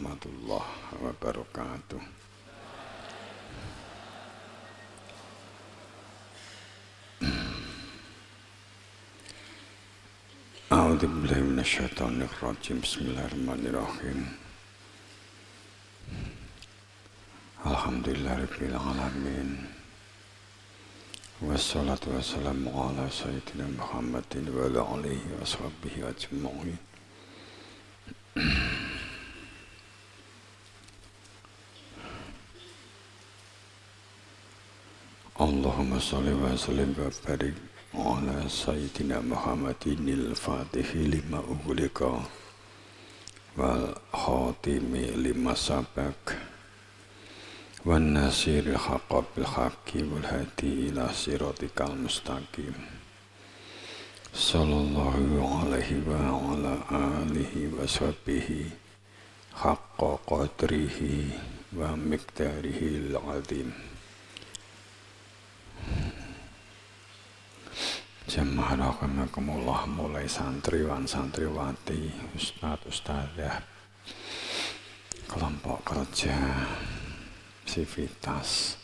warahmatullahi wabarakatuh. A'udzu billahi minasyaitonir rajim. Bismillahirrahmanirrahim. Alhamdulillahirabbil alamin. Wassalatu wassalamu ala sayyidina Muhammadin wa ala alihi washabbihi ajma'in. Allahumma shalli wa sallim wa barik ala sayyidina Muhammadinil fatihi lima ughliqa wal khatimi lima sabaq wan nasiril haqqa bil haqqi wal hadi ila siratikal mustaqim. Sallallahu alaihi wa ala alihi wa sahbihi haqqa qadrihi wa miqdarihi al-azim. Jamaah rahimakumullah, mulai santriwan santriwati, ustadz ustadzah, kelompok kerja, sivitas,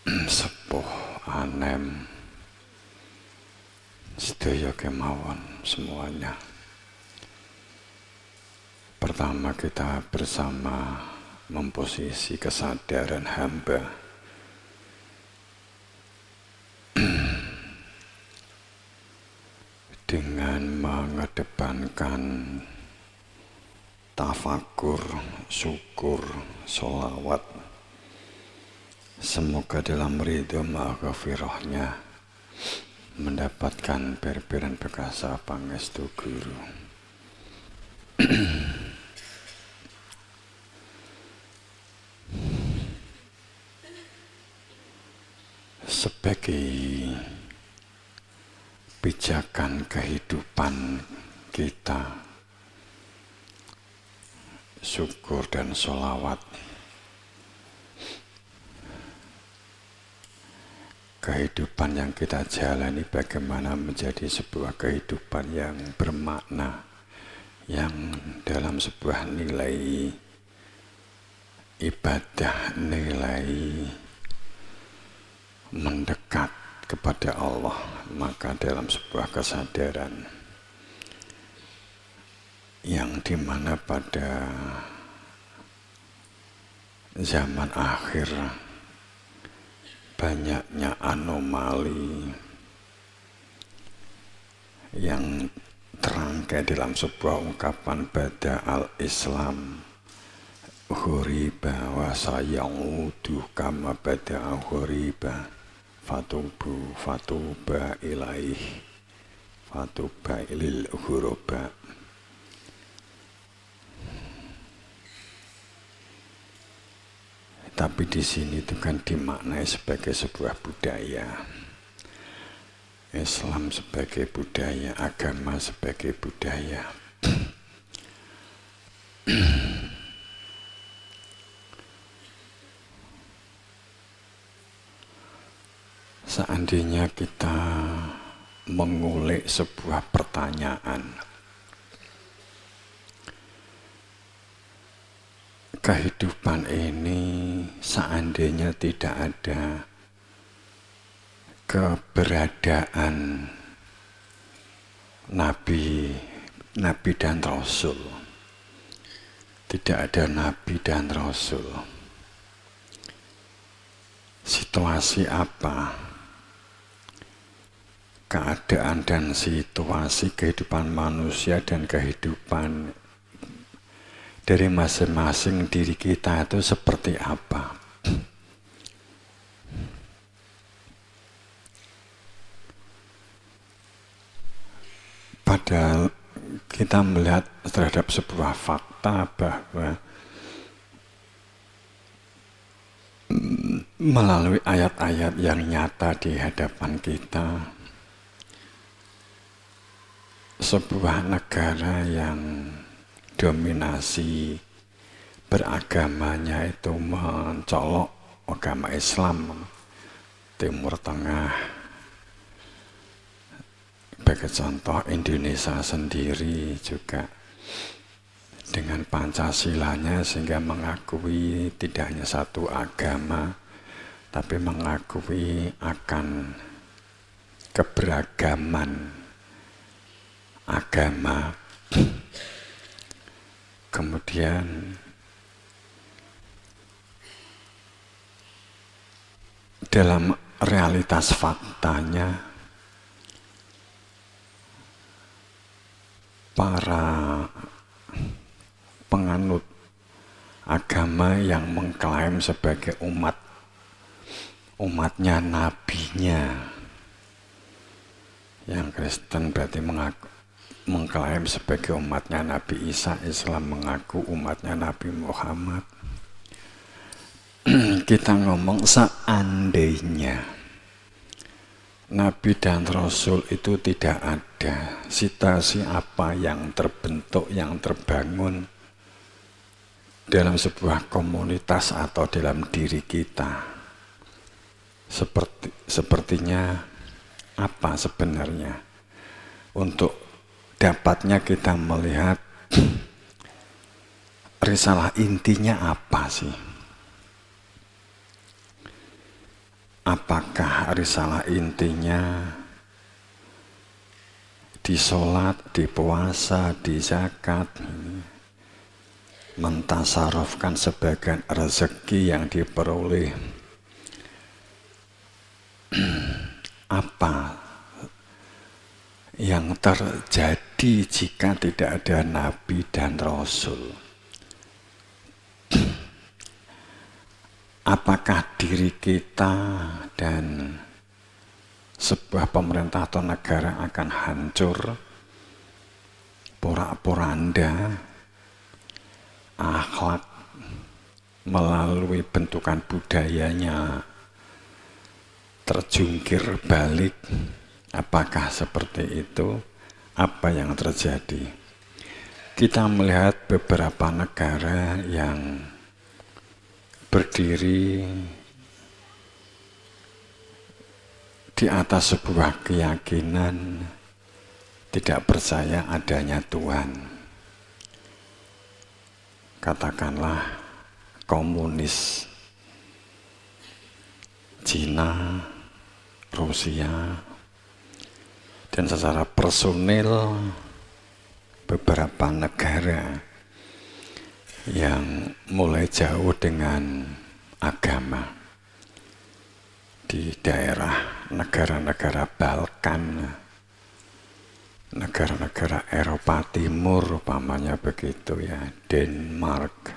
sepuh, anem, sedaya kemawon semuanya. Pertama kita bersama memposisi kesadaran hamba dengan mengedepankan tafakur, syukur, sholawat. Semoga dalam ridho maghfirahnya mendapatkan berberan bekasa pangestu guru. Sebagai pijakan kehidupan kita, syukur dan sholawat, kehidupan yang kita jalani bagaimana menjadi sebuah kehidupan yang bermakna, yang dalam sebuah nilai ibadah, nilai mendekat kepada Allah. Maka dalam sebuah kesadaran yang dimana pada zaman akhir banyaknya anomali yang terangkai dalam sebuah ungkapan bada al-Islam ghuriba wa sayaudu kama bada ghuriba fatuba ilaih fatuba ilil ghuraba. Tapi di sini itu kan dimaknai sebagai sebuah budaya. Islam sebagai budaya, agama sebagai budaya. Seandainya kita mengulik sebuah pertanyaan, kehidupan ini seandainya tidak ada keberadaan Nabi dan Rasul, tidak ada Nabi dan Rasul, situasi apa keadaan dan situasi kehidupan manusia dan kehidupan dari masing-masing diri kita itu seperti apa? Padahal kita melihat terhadap sebuah fakta bahwa melalui ayat-ayat yang nyata di hadapan kita, sebuah negara yang dominasi beragamanya itu mencolok agama Islam, Timur Tengah, sebagai contoh Indonesia sendiri juga dengan Pancasilanya sehingga mengakui tidak hanya satu agama, tapi mengakui akan keberagaman agama. Kemudian dalam realitas faktanya para penganut agama yang mengklaim sebagai umatnya nabinya, yang Kristen berarti mengklaim sebagai umatnya Nabi Isa, Islam mengaku umatnya Nabi Muhammad. Kita ngomong seandainya Nabi dan Rasul itu tidak ada, situasi apa yang terbentuk, yang terbangun dalam sebuah komunitas atau dalam diri kita, sepertinya apa sebenarnya untuk dapatnya kita melihat risalah intinya apa sih? Apakah risalah intinya di sholat, di puasa, di zakat, mentasarufkan sebagian rezeki yang diperoleh? Apa yang terjadi jika tidak ada Nabi dan Rasul? Apakah diri kita dan sebuah pemerintah atau negara akan hancur, porak-poranda, akhlak melalui bentukan budayanya terjungkir balik? Apakah seperti itu? Apa yang terjadi? Kita melihat beberapa negara yang berdiri di atas sebuah keyakinan tidak percaya adanya Tuhan. Katakanlah komunis, Cina, Rusia, dan secara personil beberapa negara yang mulai jauh dengan agama di daerah negara-negara Balkan, negara-negara Eropa Timur, umpamanya begitu ya, Denmark,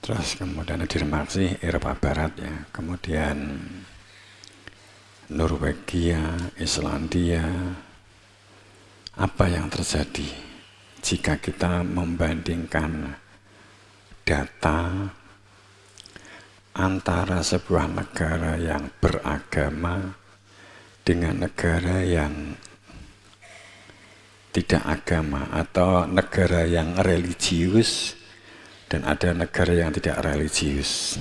terus kemudian Denmark sih Eropa Barat ya, kemudian Norwegia, Islandia. Apa yang terjadi jika kita membandingkan data antara sebuah negara yang beragama dengan negara yang tidak agama, atau negara yang religius dan ada negara yang tidak religius?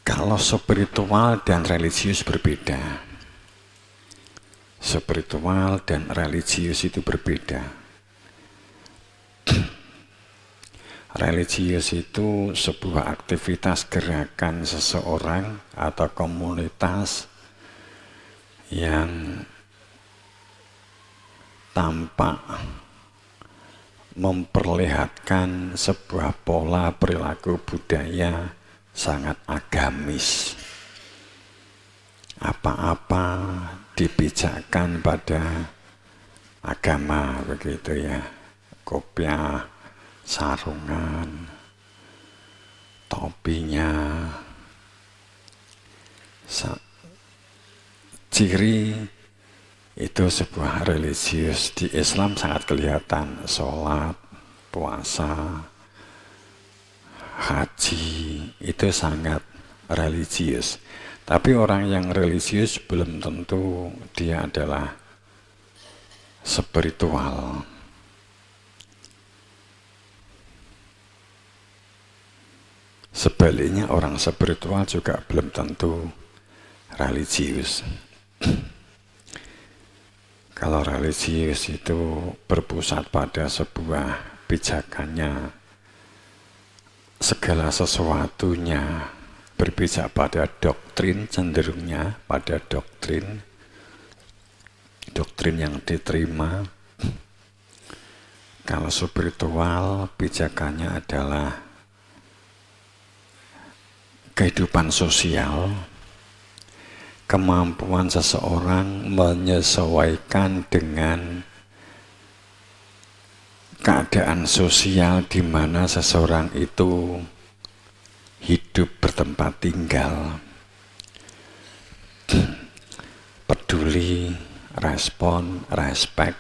Kalau spiritual dan religius berbeda. Spiritual dan religius itu berbeda. Religius itu sebuah aktivitas gerakan seseorang atau komunitas yang tampak memperlihatkan sebuah pola perilaku budaya sangat agamis. Apa-apa dibijakkan pada agama begitu ya, kopiah, sarungan, topinya, ciri itu sebuah religius. Di Islam sangat kelihatan, sholat, puasa, haji itu sangat religius. Tapi orang yang religius belum tentu dia adalah spiritual. Sebaliknya orang spiritual juga belum tentu religius. Kalau religius itu berpusat pada sebuah pijakannya, segala sesuatunya berpijak pada doktrin, cenderungnya pada doktrin yang diterima. Kalau spiritual, pijakannya adalah kehidupan sosial, kemampuan seseorang menyesuaikan dengan keadaan sosial di mana seseorang itu hidup bertempat tinggal, peduli, respon, respect.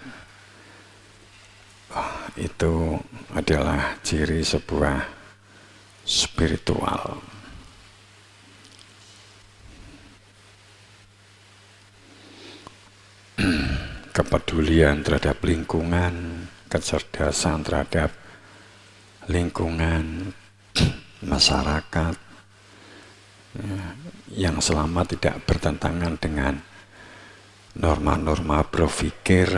Itu adalah ciri sebuah spiritual. Kepedulian terhadap lingkungan, kecerdasan terhadap lingkungan, masyarakat, yang selama tidak bertentangan dengan norma-norma berpikir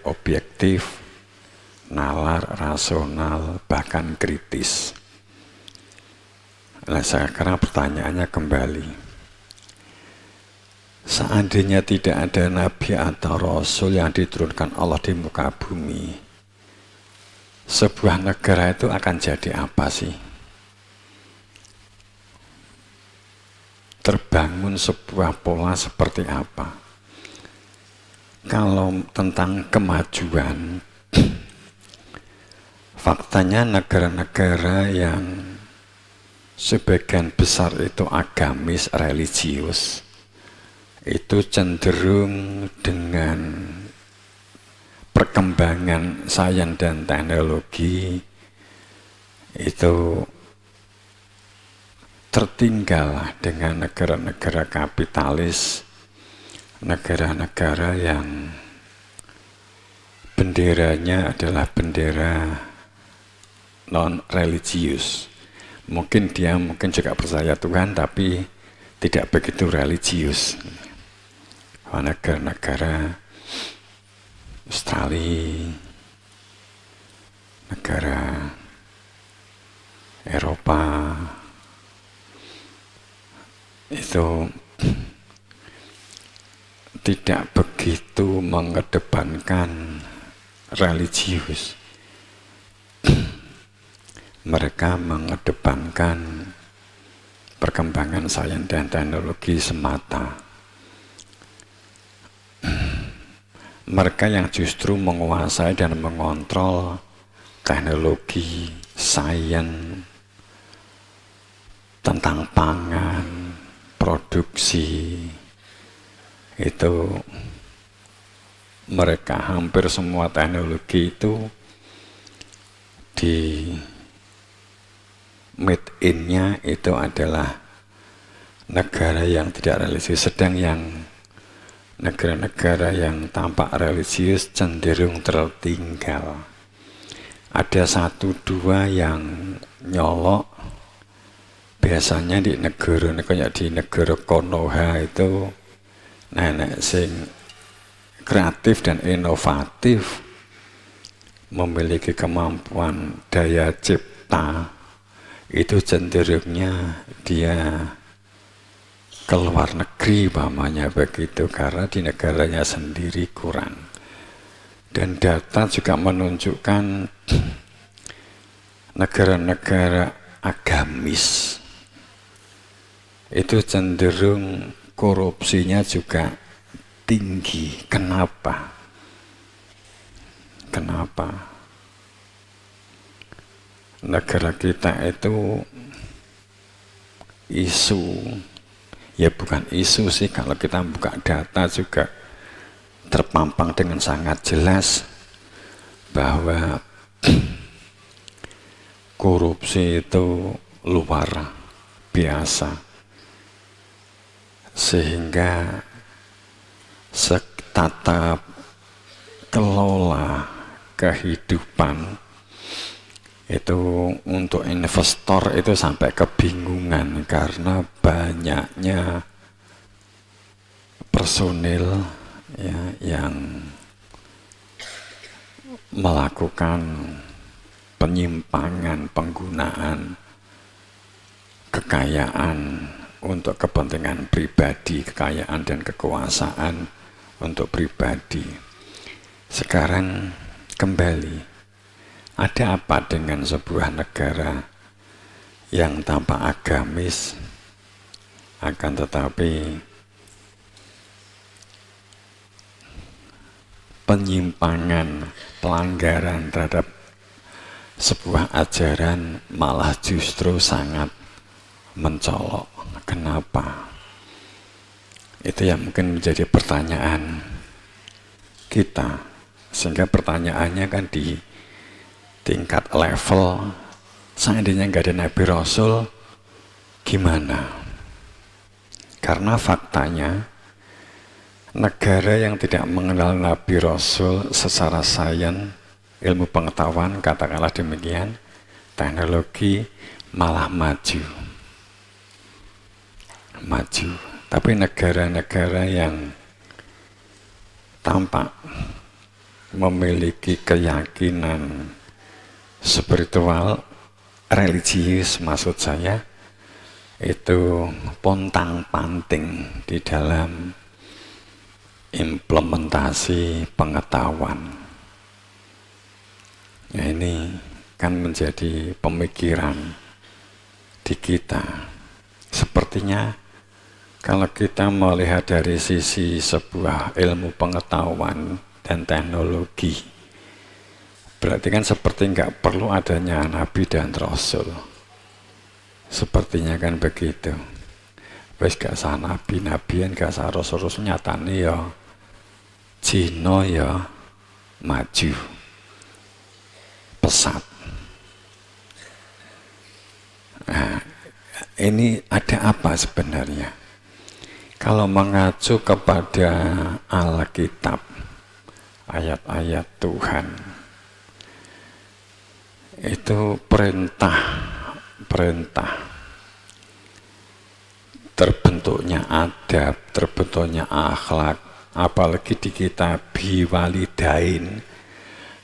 objektif, nalar, rasional, bahkan kritis. Nah, sekarang pertanyaannya kembali, seandainya tidak ada nabi atau rasul yang diturunkan Allah di muka bumi, sebuah negara itu akan jadi apa sih? Terbangun sebuah pola seperti apa? Kalau tentang kemajuan, faktanya negara-negara yang sebagian besar itu agamis, religius, itu cenderung dengan perkembangan sains dan teknologi itu tertinggal dengan negara-negara kapitalis, negara-negara yang benderanya adalah bendera non-religius. Mungkin dia juga percaya Tuhan, tapi tidak begitu religius. Negara-negara Australia, negara Eropa, itu tidak begitu mengedepankan religius. Mereka mengedepankan perkembangan sains dan teknologi semata. Mereka yang justru menguasai dan mengontrol teknologi, sains, tentang pangan, produksi, itu mereka hampir semua teknologi itu di made in-nya itu adalah negara yang tidak religius, sedang yang negara-negara yang tampak religius cenderung tertinggal. Ada satu dua yang nyolok, biasanya di negara Konoha itu nenek sing kreatif dan inovatif, memiliki kemampuan daya cipta, itu cenderungnya dia keluar negeri, umpamanya begitu, karena di negaranya sendiri kurang. Dan data juga menunjukkan negara-negara agamis itu cenderung korupsinya juga tinggi. Kenapa? Negara kita itu isu, ya bukan isu sih, kalau kita buka data juga terpampang dengan sangat jelas bahwa korupsi itu luar biasa, sehingga tata kelola kehidupan itu untuk investor itu sampai kebingungan karena banyaknya personil ya, yang melakukan penyimpangan penggunaan kekayaan untuk kepentingan pribadi, kekayaan dan kekuasaan untuk pribadi. Sekarang kembali, ada apa dengan sebuah negara yang tanpa agamis, akan tetapi penyimpangan, pelanggaran terhadap sebuah ajaran malah justru sangat mencolok. Kenapa? Itu yang mungkin menjadi pertanyaan kita. Sehingga pertanyaannya kan di tingkat level, seandainya nggak ada Nabi Rasul, gimana? Karena faktanya, negara yang tidak mengenal Nabi Rasul secara sains, ilmu pengetahuan, katakanlah demikian, teknologi malah maju. Tapi negara-negara yang tampak memiliki keyakinan spiritual, religius maksud saya, itu pontang-panting di dalam implementasi pengetahuan. Nah, ini kan menjadi pemikiran di kita. Sepertinya kalau kita melihat dari sisi sebuah ilmu pengetahuan dan teknologi, berarti kan seperti nggak perlu adanya Nabi dan Rasul. Sepertinya kan begitu. Wes gak sah nabi-nabian, gak sah rasul-rasul, nyatane ya Cina ya maju pesat. Nah, ini ada apa sebenarnya? Kalau mengacu kepada Alkitab, ayat-ayat Tuhan, itu perintah terbentuknya adab, terbentuknya akhlak, apalagi di kitab biwalidain,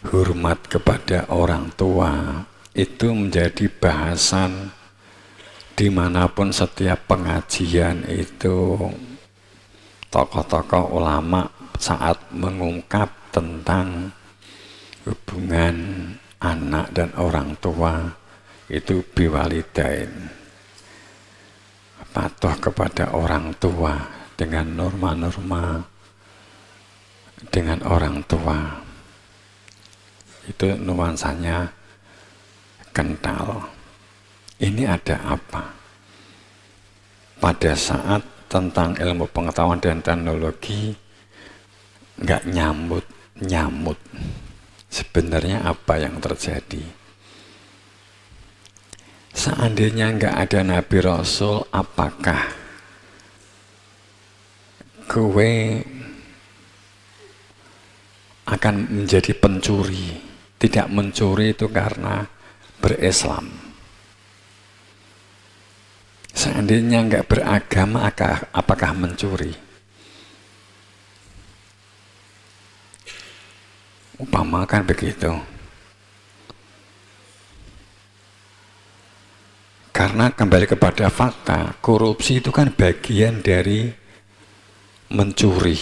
hormat kepada orang tua, itu menjadi bahasan dimanapun setiap pengajian itu. Tokoh-tokoh ulama saat mengungkap tentang hubungan anak dan orang tua, itu biwalidain, patuh kepada orang tua dengan norma-norma dengan orang tua. Itu nuansanya kental. Ini ada apa? Pada saat tentang ilmu pengetahuan dan teknologi nggak nyamut. Sebenarnya apa yang terjadi? Seandainya nggak ada Nabi Rasul, apakah kowe akan menjadi pencuri? Tidak mencuri itu karena berislam. Seandainya nggak beragama, apakah mencuri? Umpama kan begitu. Karena kembali kepada fakta, korupsi itu kan bagian dari mencuri.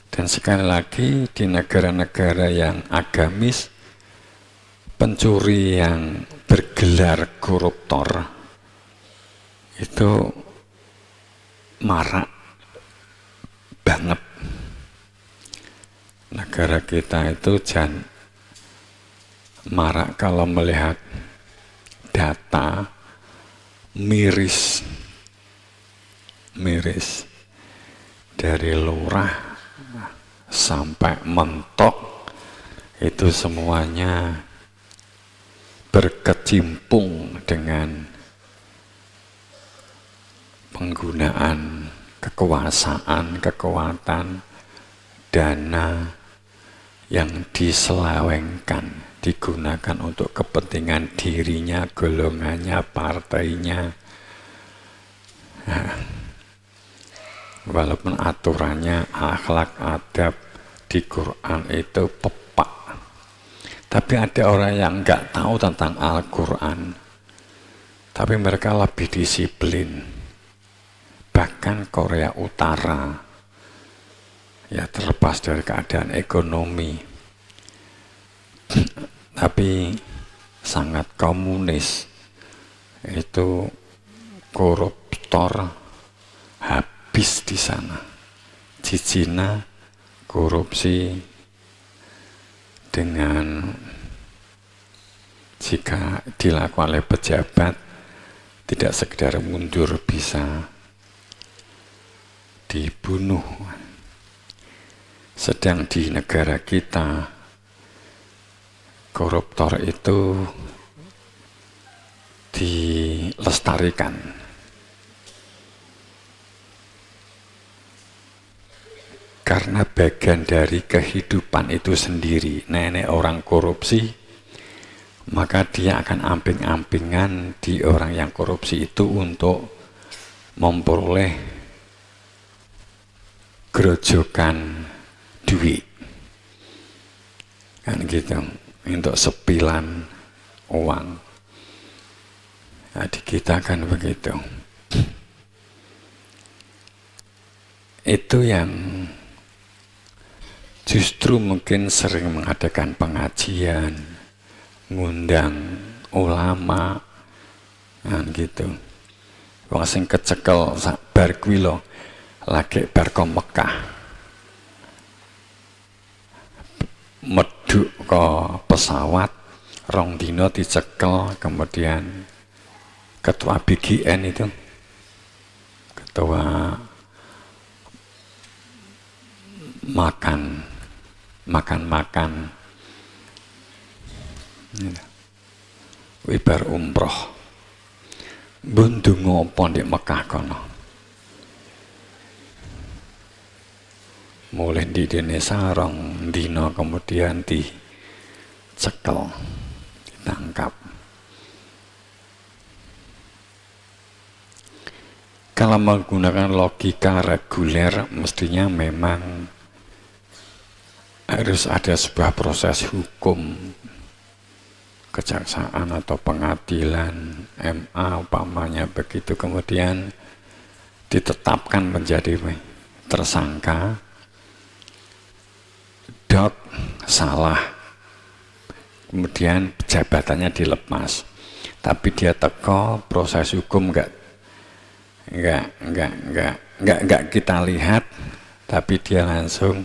Dan sekali lagi di negara-negara yang agamis, pencuri yang bergelar koruptor itu marak banget. Negara kita itu marak kalau melihat data miris dari lurah sampai mentok, itu semuanya berkecimpung dengan penggunaan kekuasaan, kekuatan, dana yang diselewengkan, digunakan untuk kepentingan dirinya, golongannya, partainya. Nah, walaupun aturannya akhlak adab di Quran itu pepak, tapi ada orang yang nggak tahu tentang Al-Quran, tapi mereka lebih disiplin. Bahkan Korea Utara, ya terlepas dari keadaan ekonomi, tapi sangat komunis, itu koruptor habis di sana. Di Cina korupsi dengan jika dilakukan oleh pejabat tidak sekedar mundur bisa dibunuh. Sedang di negara kita koruptor itu dilestarikan. Karena bagian dari kehidupan itu sendiri. Nenek orang korupsi, maka dia akan amping-ampingan di orang yang korupsi itu untuk memperoleh gerojokan duit. Kan gitu, untuk sepilan uang. Nah, di kita kan begitu. Itu yang justru mungkin sering mengadakan pengajian, ngundang ulama, kan gitu. Wong sing kecekel bar kuwi lho, lagi bar ke Mekah. Meduk ke pesawat, rong dino dicekel, kemudian ketua BGN itu, ketua makan wibar umroh bundung apa di Mekah kono, mulai di Indonesia rong dino kemudian dicekel, ditangkap. Kalau menggunakan logika reguler mestinya memang harus ada sebuah proses hukum, kejaksaan atau pengadilan, MA umpamanya begitu, kemudian ditetapkan menjadi tersangka, salah, kemudian jabatannya dilepas, tapi dia teko proses hukum nggak kita lihat, tapi dia langsung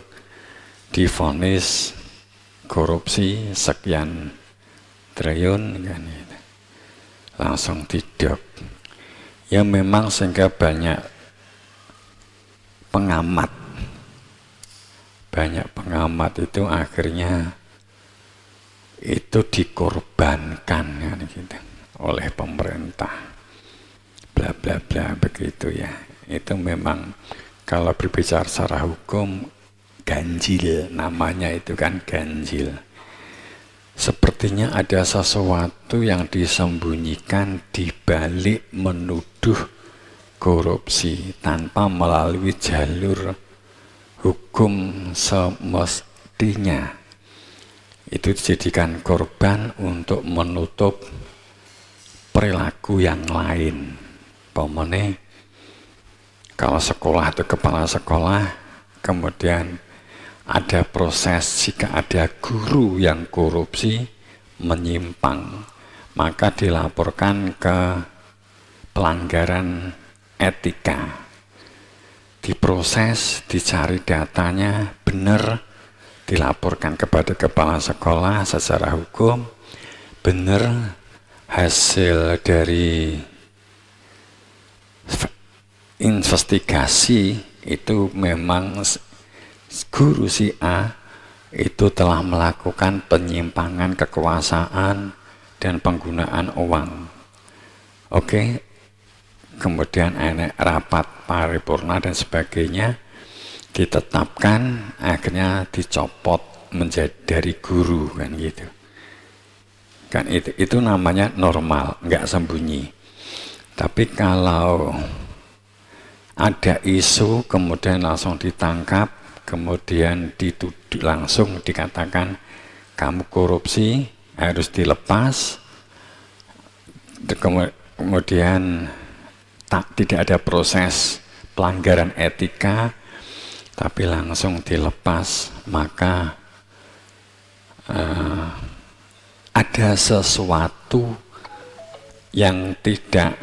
divonis korupsi sekian triliun kan, langsung tidak. Ya memang sehingga banyak pengamat itu akhirnya itu dikorbankan kan gitu oleh pemerintah, bla bla bla begitu ya. Itu memang kalau berbicara secara hukum ganjil, namanya itu kan ganjil. Sepertinya ada sesuatu yang disembunyikan di balik menuduh korupsi tanpa melalui jalur hukum semestinya. Itu dijadikan korban untuk menutup perilaku yang lain. Pemene kalau sekolah itu kepala sekolah, kemudian ada proses jika ada guru yang korupsi menyimpang, maka dilaporkan ke pelanggaran etika, diproses, dicari datanya benar, dilaporkan kepada kepala sekolah secara hukum, benar hasil dari investigasi itu memang guru si A itu telah melakukan penyimpangan kekuasaan dan penggunaan uang. Oke, kemudian enek rapat paripurna dan sebagainya, ditetapkan, akhirnya dicopot menjadi dari guru kan gitu. Kan itu namanya normal, nggak sembunyi. Tapi kalau ada isu kemudian langsung ditangkap, kemudian dituduh, langsung dikatakan kamu korupsi, harus dilepas, kemudian tidak ada proses pelanggaran etika, tapi langsung dilepas, maka ada sesuatu yang tidak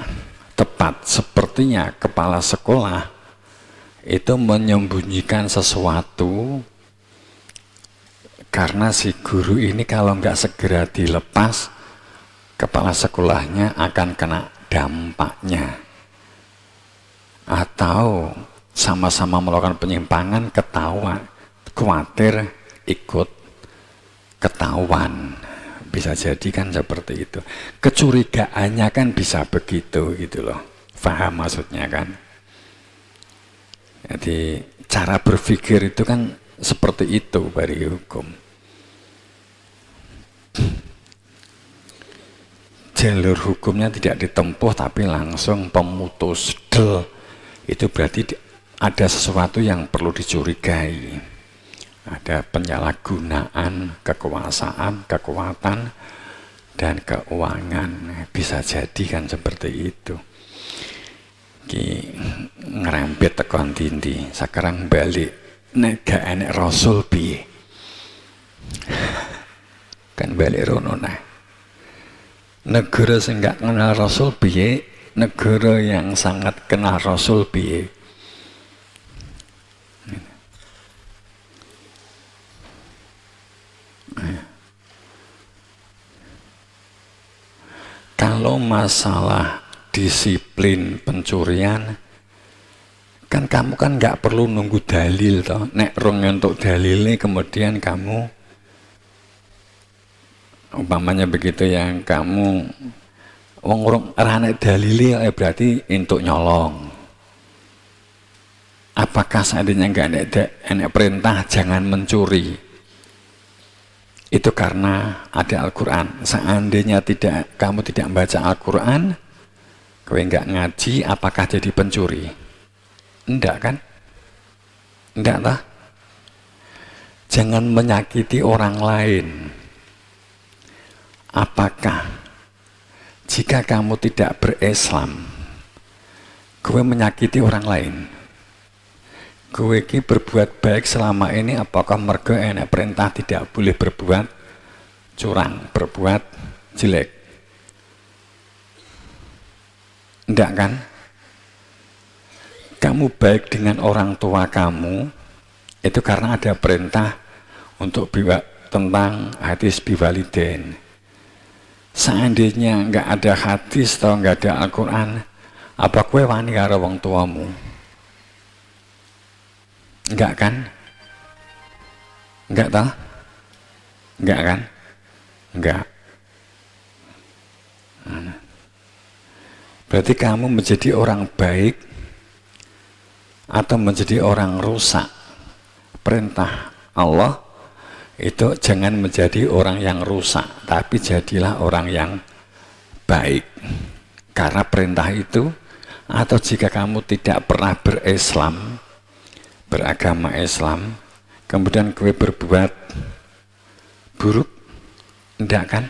tepat. Sepertinya kepala sekolah itu menyembunyikan sesuatu, karena si guru ini kalau nggak segera dilepas, kepala sekolahnya akan kena dampaknya. Atau sama-sama melakukan penyimpangan, ketahuan, khawatir ikut ketahuan. Bisa jadi kan seperti itu. Kecurigaannya kan bisa begitu gitu loh. Paham maksudnya kan? Jadi cara berpikir itu kan seperti itu bagi hukum. Jalur hukumnya tidak ditempuh tapi langsung pemutus del. Itu berarti ada sesuatu yang perlu dicurigai. Ada penyalahgunaan kekuasaan, kekuatan, dan keuangan. Bisa jadi kan seperti itu. Ngerempet tekan dindi. Sekarang balik, nek gak enek rasul piye? Kan balik rono nah. Negara sing gak kenal rasul piye? Negara yang sangat kenal rasul piye? Kalau masalah disiplin pencurian, kan kamu kan nggak perlu nunggu dalil toh. Nek rong untuk dalilnya kemudian kamu umpamanya begitu yang kamu wong rong rane dalilnya berarti untuk nyolong. Apakah seandainya nggak ada perintah jangan mencuri? Itu karena ada Al-Quran. Seandainya kamu tidak membaca Al-Quran, kowe nggak ngaji, apakah jadi pencuri? Enggak kan? Enggak lah. Jangan menyakiti orang lain. Apakah jika kamu tidak berislam, kowe menyakiti orang lain? Kowe iki berbuat baik selama ini, apakah mergo enek perintah tidak boleh berbuat curang, berbuat jelek? Enggak kan? Kamu baik dengan orang tua kamu itu karena ada perintah untuk tentang hadis biwalidain. Seandainya enggak ada hadis atau enggak ada Al-Quran, apa kowe wani karo wong tuamu? Enggak kan? Enggak toh? Enggak kan? Enggak. Berarti kamu menjadi orang baik atau menjadi orang rusak. Perintah Allah itu jangan menjadi orang yang rusak, tapi jadilah orang yang baik. Karena perintah itu, atau jika kamu tidak pernah berislam, beragama Islam, kemudian kowe berbuat buruk, enggak kan?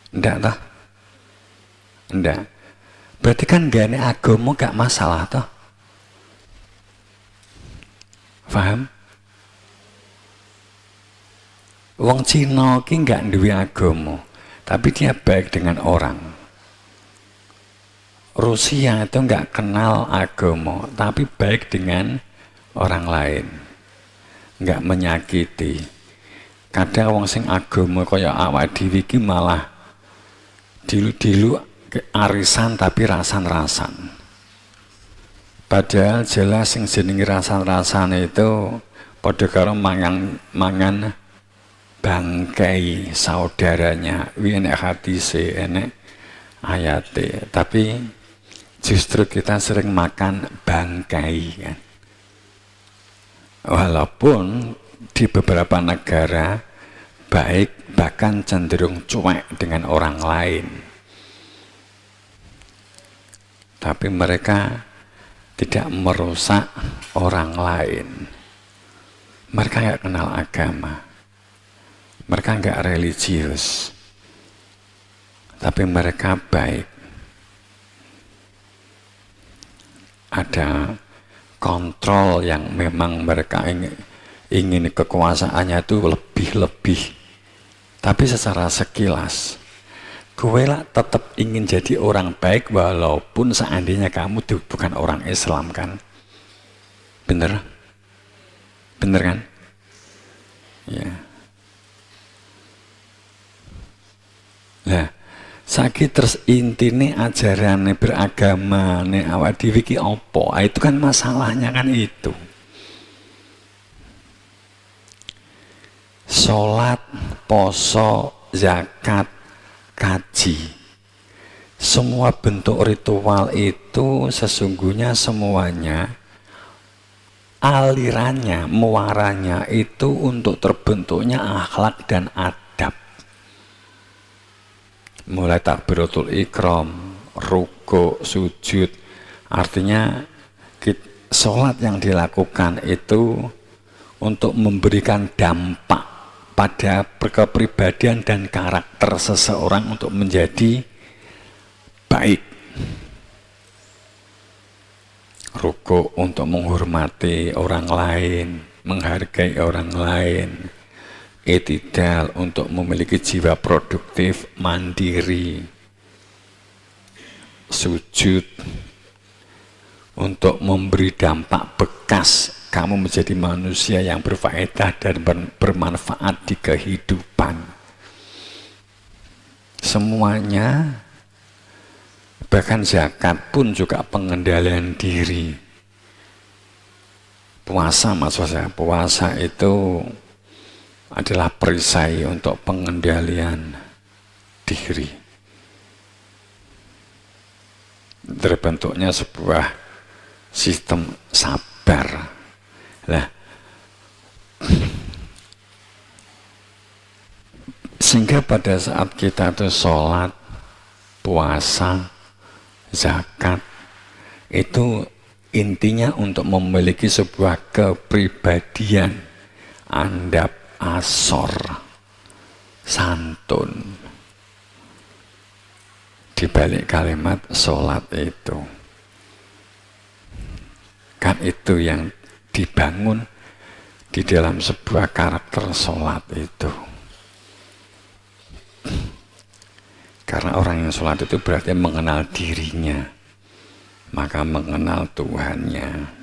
Enggak toh? Enggak. Berarti kan gak ada agama gak masalah toh? Paham? Wong Cina ki gak duwe agama, tapi dia baik dengan orang. Rusia itu nggak kenal agama, tapi baik dengan orang lain, nggak menyakiti. Kadang wong sing agama kaya awak dhewe iki malah dilu-dilu arisan tapi rasan-rasan. Padahal jelas sing jenenge rasan-rasan itu padha karo mangan bangkai saudaranya. Wi enek hadise, enek ayate, tapi justru kita sering makan bangkai kan. Walaupun di beberapa negara baik bahkan cenderung cuek dengan orang lain, tapi mereka tidak merusak orang lain. Mereka nggak kenal agama, mereka nggak religius, tapi mereka baik. Ada kontrol yang memang mereka ingin kekuasaannya itu lebih-lebih, tapi secara sekilas gue lah tetap ingin jadi orang baik walaupun seandainya kamu bukan orang Islam kan. Bener? Bener kan? Ya. Nah, saiki terus intine ajarane beragama nek awak dhewe iki apa? Itu kan masalahnya kan itu. Salat, poso, zakat, kaji, semua bentuk ritual itu sesungguhnya semuanya alirannya, muaranya itu untuk terbentuknya akhlak dan adab. Mulai takbiratul ikram, ruku, sujud, artinya sholat yang dilakukan itu untuk memberikan dampak pada kepribadian dan karakter seseorang untuk menjadi baik. Ruku untuk menghormati orang lain, menghargai orang lain. I'tidal untuk memiliki jiwa produktif, mandiri. Sujud untuk memberi dampak bekas kamu menjadi manusia yang berfaedah dan bermanfaat di kehidupan. Semuanya, bahkan zakat pun juga pengendalian diri. Puasa maksud saya, puasa itu adalah perisai untuk pengendalian diri. Terbentuknya sebuah sistem sabar. Lah, sehingga pada saat kita itu sholat, puasa, zakat, itu intinya untuk memiliki sebuah kepribadian andap asor, santun. Di balik kalimat sholat itu, kan itu yang dibangun di dalam sebuah karakter sholat itu. Karena orang yang sholat itu berarti mengenal dirinya, maka mengenal Tuhannya.